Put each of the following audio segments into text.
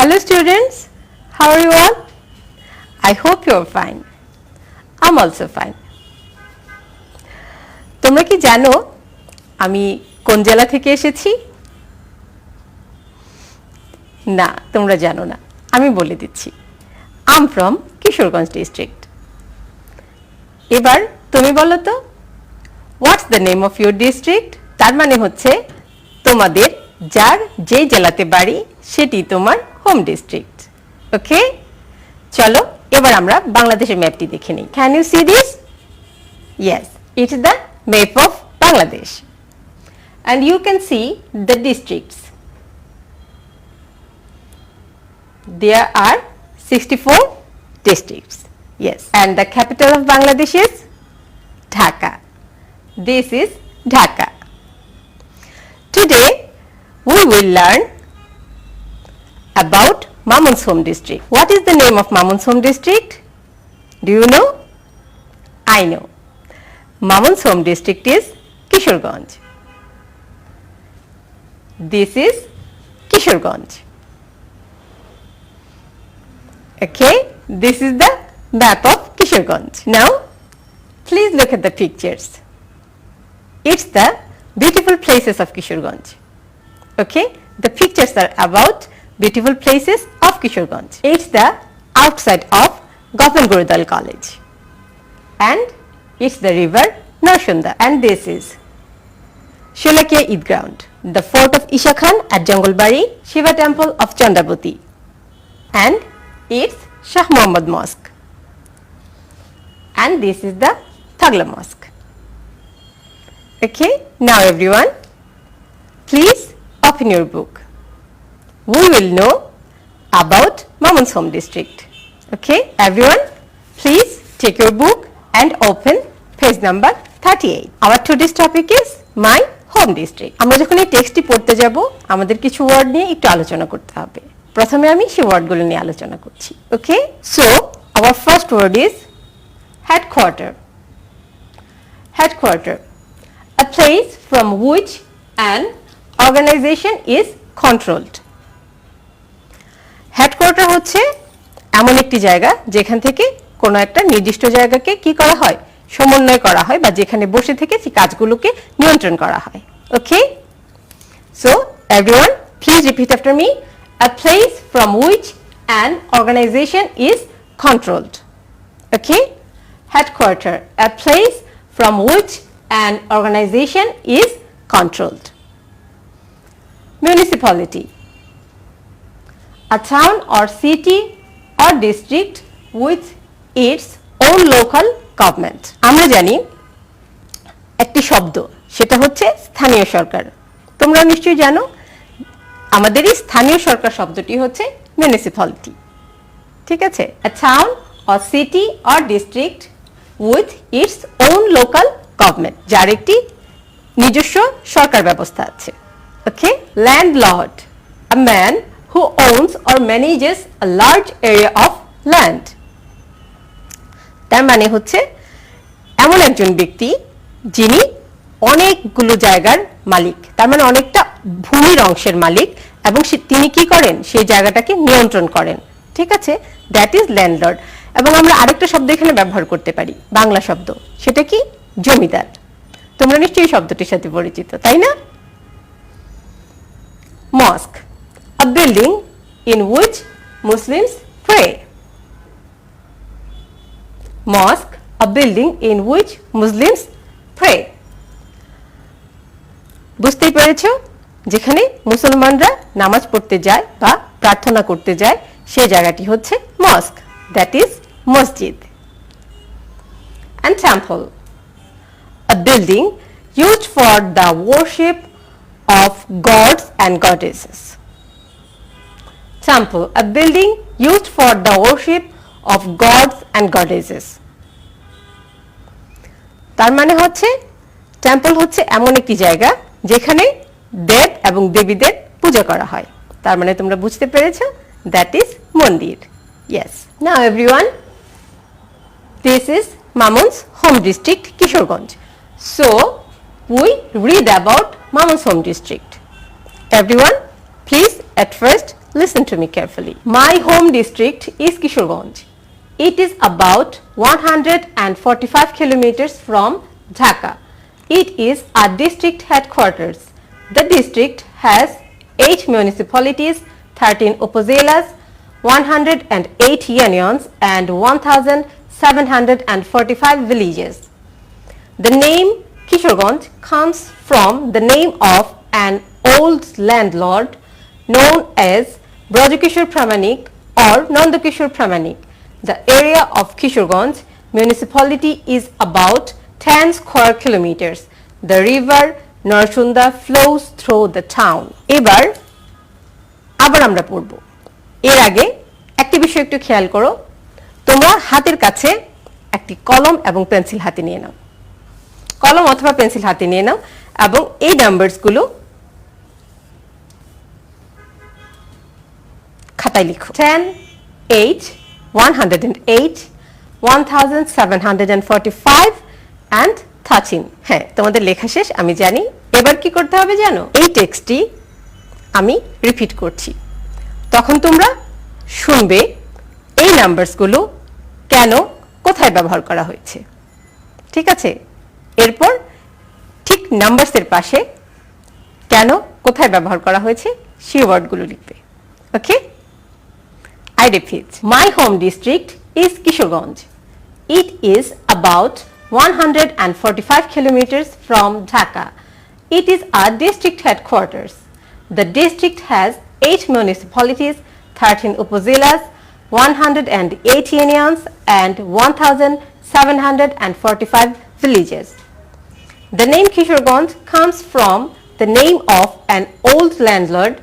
Hello students, how are you all? I hope you are fine. I'm also fine. তোমরা কি জানো আমি কোন জেলা থেকে এসেছি? না, তোমরা জানো না। আমি বলে দিচ্ছি। I'm from Kishoreganj district. এবার তুমি বলো তো What's the name of your district? তার মানে হচ্ছে তোমাদের যার যে জেলাতে বাড়ি সেটি তোমার হোম ডিস্ট্রিক্ট। ওকে, চলো এবার আমরা বাংলাদেশের ম্যাপটি দেখে নিই। Can you see this? Yes, it is the map of Bangladesh. And you can see the districts. There are 64 districts. Yes, and the capital of Bangladesh is Dhaka. This is Dhaka. Today we will learn about Mamunshom district. What is the name of Mamunshom district? Do you know? I know. Mamunshom district is Kishorganj. This is Kishorganj. Okay, this is the map of Kishorganj. Now, please look at the pictures. It's the beautiful places of Kishorganj. Okay, the pictures are about beautiful places of Kishorganj. It's the outside of Gopan Gurudal College. And it's the river Narshunda. And this is Sholakia Eid Ground, the fort of Isha Khan at Jangalbari, Shiva temple of Chandabati. And it's Shah Muhammad Mosque. And this is the Thagla Mosque. Okay, now everyone, please open your book. We will know about Mamunshom district. Okay, everyone, please take your book and open page number 38. Our today's topic is my home district. আমরা যখন এই টেক্সটটি পড়তে যাব আমাদের কিছু word নিয়ে একটু আলোচনা করতে হবে। প্রথমে আমি সেই ওয়ার্ডগুলো নিয়ে আলোচনা করছি। ওকে, so our first word is headquarter. Headquarter, a place from which an organization is controlled. Headquarter হচ্ছে এমন একটি জায়গা যেখান থেকে কোনো একটা নির্দিষ্ট জায়গাকে কি করা হয়, সমন্বয় করা হয় বা যেখানে বসে থেকে সেই কাজগুলোকে নিয়ন্ত্রণ করা হয়। Okay, so everyone please repeat after me, a place from which an organization is controlled. Okay, headquarter, a place from which an organization is controlled. Municipality, a town or city or district with its own local government. আমরা জানি একটি শব্দ, সেটা হচ্ছে স্থানীয় সরকার। তোমরা নিশ্চয়ই জানো আমাদের এই স্থানীয় সরকার শব্দটি হচ্ছে মিউনিসিপ্যালিটি। ঠিক আছে, a town or city or district with its own local government, যার একটি নিজস্ব সরকার ব্যবস্থা আছে। ওকে, landlord, a man who owns or manages a large area of land. তার মানে হচ্ছে এমন একজন ব্যক্তি যিনি অনেকগুলো জায়গার মালিক, তার মানে অনেকটা ভূমির অংশের মালিক, এবং তিনি কি করেন, সেই জায়গাটাকে নিয়ন্ত্রণ করেন। ঠিক আছে, দ্যাট ইজ ল্যান্ডলর্ড। এবং আমরা আরেকটা শব্দ এখানে ব্যবহার করতে পারি, বাংলা শব্দ, সেটা কি জমিদার। তোমরা নিশ্চয়ই শব্দটির সাথে পরিচিত, তাই না? Mosque, a building in which Muslims pray. Mosque, a building in which Muslims pray. বুঝতেই পেরেছো, যেখানে মুসলমানরা নামাজ পড়তে যায় বা প্রার্থনা করতে যায় সেই জায়গাটি হচ্ছে মস্ক, দ্যাট ইজ মসজিদ। And temple, a building used for the worship of gods and goddesses. Temple, a building used for the worship of gods and goddesses. তার মানে হচ্ছে টেম্পল হচ্ছে এমন একটি জায়গা যেখানে দেব এবং দেবীদের পূজা করা হয়। তার মানে তোমরা বুঝতে পেরেছো, দ্যাট ইজ মন্দির। Yes, now everyone, this is Mamunshom district, Kishorganj. So we read about Mamunshom district. Everyone, please at first listen to me carefully. My home district is Kishorganj. It is about 145 kilometers from Dhaka. It is a district headquarters. The district has 8 municipalities, 13 upazilas, 108 unions and 1,745 villages. The name Kishorganj comes from the name of an old landlord known as Brajkishore Pramanik or Nandakishore Pramanik. The area of Kishorganj municipality is about 10 square kilometers. The river Narchunda flows through the town. এবার আবার আমরা পড়ব। এর আগে একটি বিষয় একটু খেয়াল করো, তোমরা হাতের কাছে একটি কলম এবং পেন্সিল হাতে নিয়ে নাও। কলম অথবা পেন্সিল হাতে নিয়ে নাও এবং এই নাম্বারসগুলো খাতায় লিখো। 10, 8, 108, 1745 and 13। হ্যাঁ, তোমাদের লেখা শেষ আমি জানি। এবার কি করতে হবে জানো? এই টেক্সটটি আমি রিপিট করছি, তখন তোমরা শুনবে এই নাম্বারসগুলো কেন কোথায় ব্যবহার করা হয়েছে। ঠিক আছে? এরপর ঠিক নাম্বারসের পাশে কেন কোথায় ব্যবহার করা হয়েছে সেই ওয়ার্ডগুলো লিখবে। ওকে? I repeat, my home district is Kishorganj. It is about 145 kilometers from Dhaka. It is a district headquarters. The district has 8 municipalities, 13 upazilas, 108 unions and 1,745 villages. The name Kishorganj comes from the name of an old landlord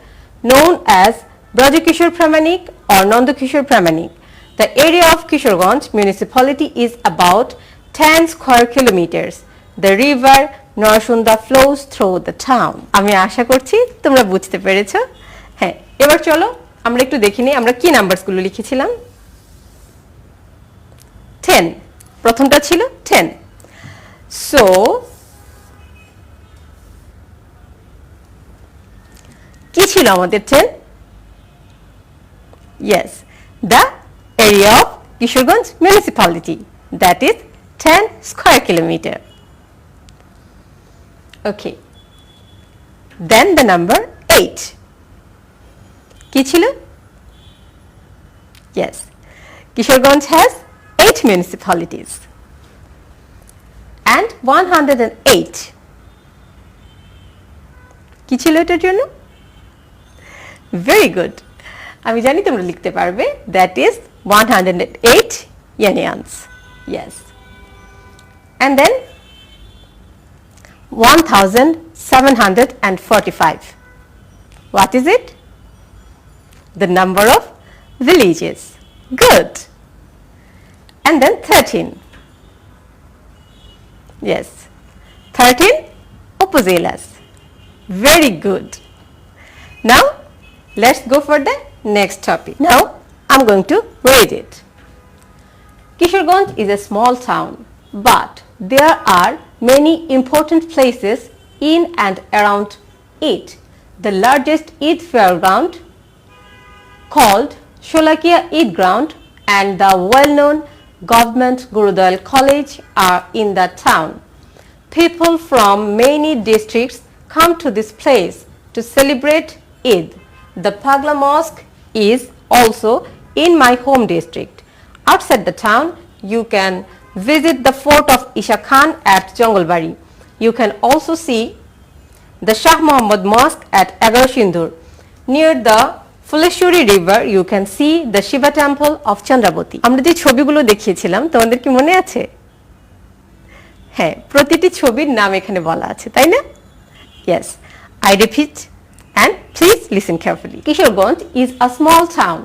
known as Brajkishore Pramanik or Nandakishore Pramanik. The area of Kishorganj municipality is about 10 square kilometers. The river Narchunda flows through the town. আমি আশা করছি তোমরা বুঝতে পেরেছো। হ্যাঁ, এবার চলো আমরা একটু দেখে নিই আমরা কি নাম্বারসগুলো লিখেছিলাম। 10, প্রথমটা ছিল 10। সো কি ছিল আমাদের 10? Yes, the area of Kishorganj municipality, that is 10 square kilometer. Okay, then the number 8 কি ছিল? Yes, Kishorganj has 8 municipalities and 108 কি ছিল এটার জন্য? Very good, আমি জানি তোমরা লিখতে পারবে। That is 108 unions. Yes, and then 1745. What is it? The number of villages. Good. And then 13. Yes, 13 upazilas. Very good. Now let's go for the next topic. Now I'm going to read it. Kishorganj is a small town, but there are many important places in and around it. The largest Eid fairground called Sholakia Eid Ground and the well-known government Gurudal College are in the town. People from many districts come to this place to celebrate Eid. The Pagla Mosque is also in my home district. Outside the town, you can visit the fort of Isha Khan at Jangalbari. You can also see the Shah Muhammad Mosque at Agarsindur. Near the Fuleshwari River, you can see the Shiva Temple of Chandravati. আমরা যে ছবিগুলো দেখিয়েছিলাম তোমাদের কি মনে আছে? হ্যাঁ, প্রতিটি ছবির নাম এখানে বলা আছে, তাই না? Yes, I repeat and please listen carefully. Kishorganj is a small town,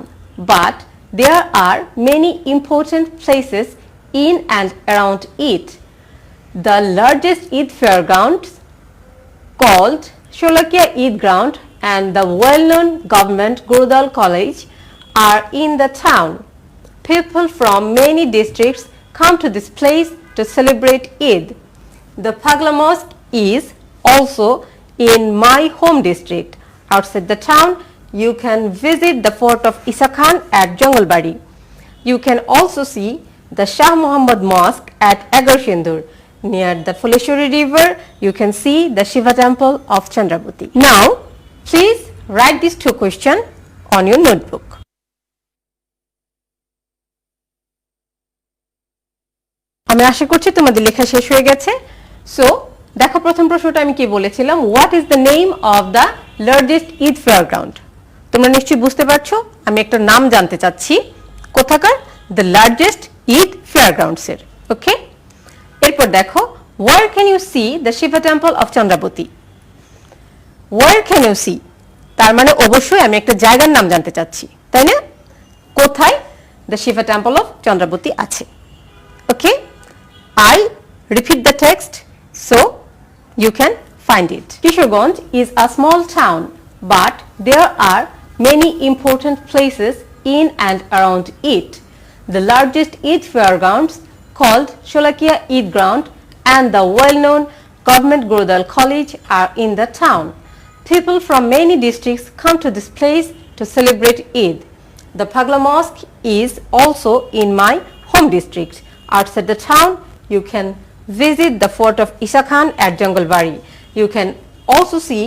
but there are many important places in and around it. The largest Eid fairground called Sholakia Eid Ground and the well-known government Gurudal College are in the town. People from many districts come to this place to celebrate Eid. The Pagla Mosque is also in my home district. Outside the town, you can visit the fort of Isa Khan at Jangalbari. You can also see the Shah Muhammad Mosque at Agarsindur. Near the Fuleshwari River, you can see the Shiva temple of Chandrabhuti. Now, please write these two questions on your notebook. আমি আশা করছি তোমাদের লেখা শেষ হয়ে গেছে। So দেখো প্রথম প্রশ্নটা আমি কি বলেছিলাম, what is the name of the largest Eid fairground. তোমরা নিশ্চয়ই বুঝতে পারছো আমি একটা নাম জানতে চাচ্ছি কোথাকার, দ্য লার্জেস্ট ঈদ ফেয়ারগ্রাউন্ডস এর। ওকে, এরপর দেখো where can you see the Shiva temple of Chandrabhuti? where can you see তার মানে অবশ্যই আমি একটা জায়গার নাম জানতে চাচ্ছি, তাই না? কোথায় the Shiva temple of Chandrabhuti আছে। ওকে, I repeat the text so you can find it. Kishoreganj is a small town, but there are many important places in and around it. The largest Eid fairgrounds called Sholakia Eid Ground and the well-known Government Gurudal College are in the town. People from many districts come to this place to celebrate Eid. The Pagla Mosque is also in my home district. Outside the town, you can visit the fort of Isa Khan at Jangalbari. You can also see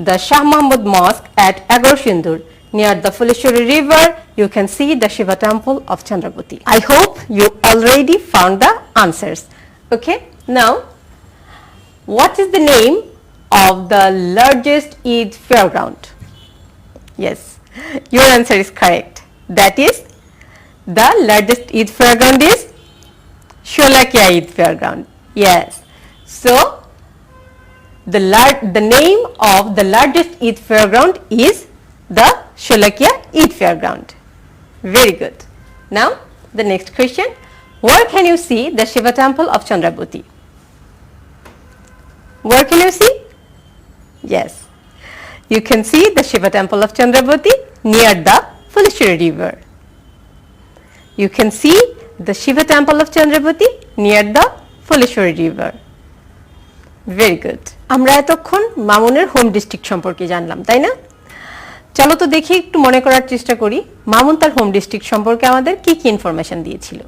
the Shah Muhammad Mosque at Agarsindur. Near the Fuleshwari River, you can see the Shiva temple of Chandrabhuti. I hope you already found the answers. Okay, now what is the name of the largest Eid fairground? Yes, your answer is correct. That is, the largest Eid fairground is Sholakia Eid fairground. Yes, so the name of the largest Eid fairground is the Sholakia Eid fairground. Very good. Now the next question, where can you see the Shiva temple of Chandrabhuti? Where can you see? Yes, you can see the Shiva temple of Chandrabhuti near the Fuleshwari River. You can see the Shiva temple of Chandrabhuti near the Fuleshwari River. Very good. আমরা এতক্ষণ মামুনের home district সম্পর্কে জানলাম, তাই না? চলো তো দেখি একটু মনে করার চেষ্টা করি মামুন তার হোম ডিস্ট্রিক্ট সম্পর্কে আমাদের কি কি ইনফরমেশন দিয়েছিল।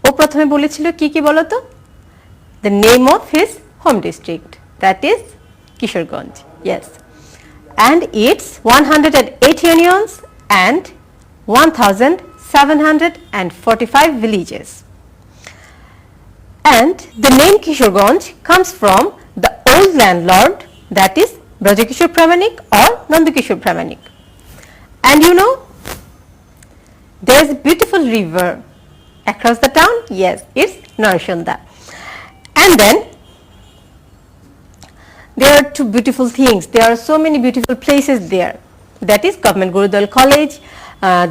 ও প্রথমে বলেছিল কি কি বলো তো? The name of his home district, that is Kishoreganj. Yes, and its 108 unions and 1745 villages. And the name Kishoreganj comes from the old landlord, that is Brajakishore Pramanik or Nandakishore Pramanik. And you know, there is a beautiful river across the town. Yes, it's Narashonda. And then there are two beautiful things. There are so many beautiful places there. That is Government Gurudal College,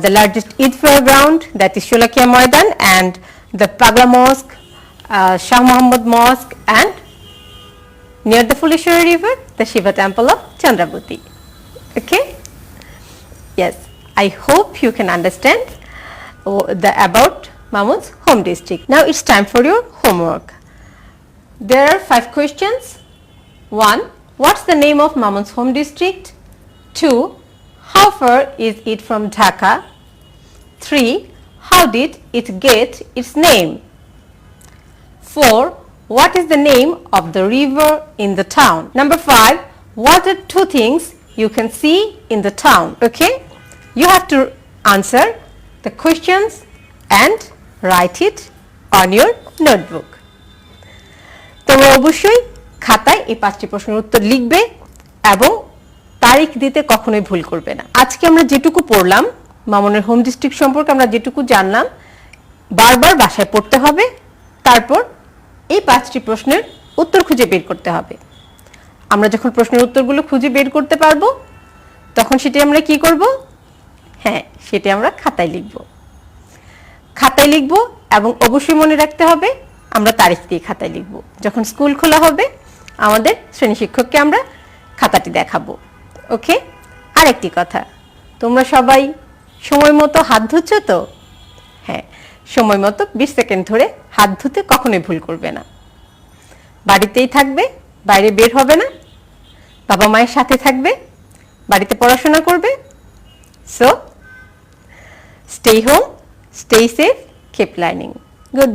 the largest Eid fairground, that is Sholakia Maidan, and the Pagla Mosque, Shah Muhammad Mosque, and near the Fuleshwari River, the Shiva temple of Chandrabhuti. Okay? Yes, I hope you can understand about Mamun's home district. Now it's time for your homework. There are 5 questions. 1. What's the name of Mamun's home district? 2. How far is it from Dhaka? 3. How did it get its name? 4. What is the name of the river in the town? Number 5. What are 2 things you can see in the town? Okay? You have to answer the questions and write it on your notebook. তোমরা অবশ্যই খাতায় এই 5টি প্রশ্নের উত্তর লিখবে এবং তারিখ দিতে কখনোই ভুল করবে না। আজকে আমরা যেটুকু পড়লাম মামুনের হোম ডিস্ট্রিক্ট সম্পর্কে আমরা যেটুকু জানলাম বারবার বাসায় পড়তে হবে, তারপর এই 5টি প্রশ্নের উত্তর খুঁজে বের করতে হবে। আমরা যখন প্রশ্নের উত্তরগুলো খুঁজে বের করতে পারবো তখন সেটি আমরা কি করব? হ্যাঁ, সেটি আমরা খাতায় লিখব। খাতায় লিখব এবং অবশ্যই মনে রাখতে হবে আমরা তারিখ দিয়ে খাতায় লিখব। যখন স্কুল খোলা হবে আমাদের শ্রেণী শিক্ষককে আমরা খাতাটি দেখাবো। ওকে? আরেকটি কথা, তোমরা সবাই সময় মতো হাত ধুচ্ছ তো? হ্যাঁ, সময় মতো 20 সেকেন্ড ধরে হাত ধুতে কখনোই ভুল করবে না। বাড়িতেই থাকবে, বাইরে বের হবে না, বাবা মায়ের সাথে থাকবে, বাড়িতে পড়াশোনা করবে। So stay home, stay safe, keep learning. Good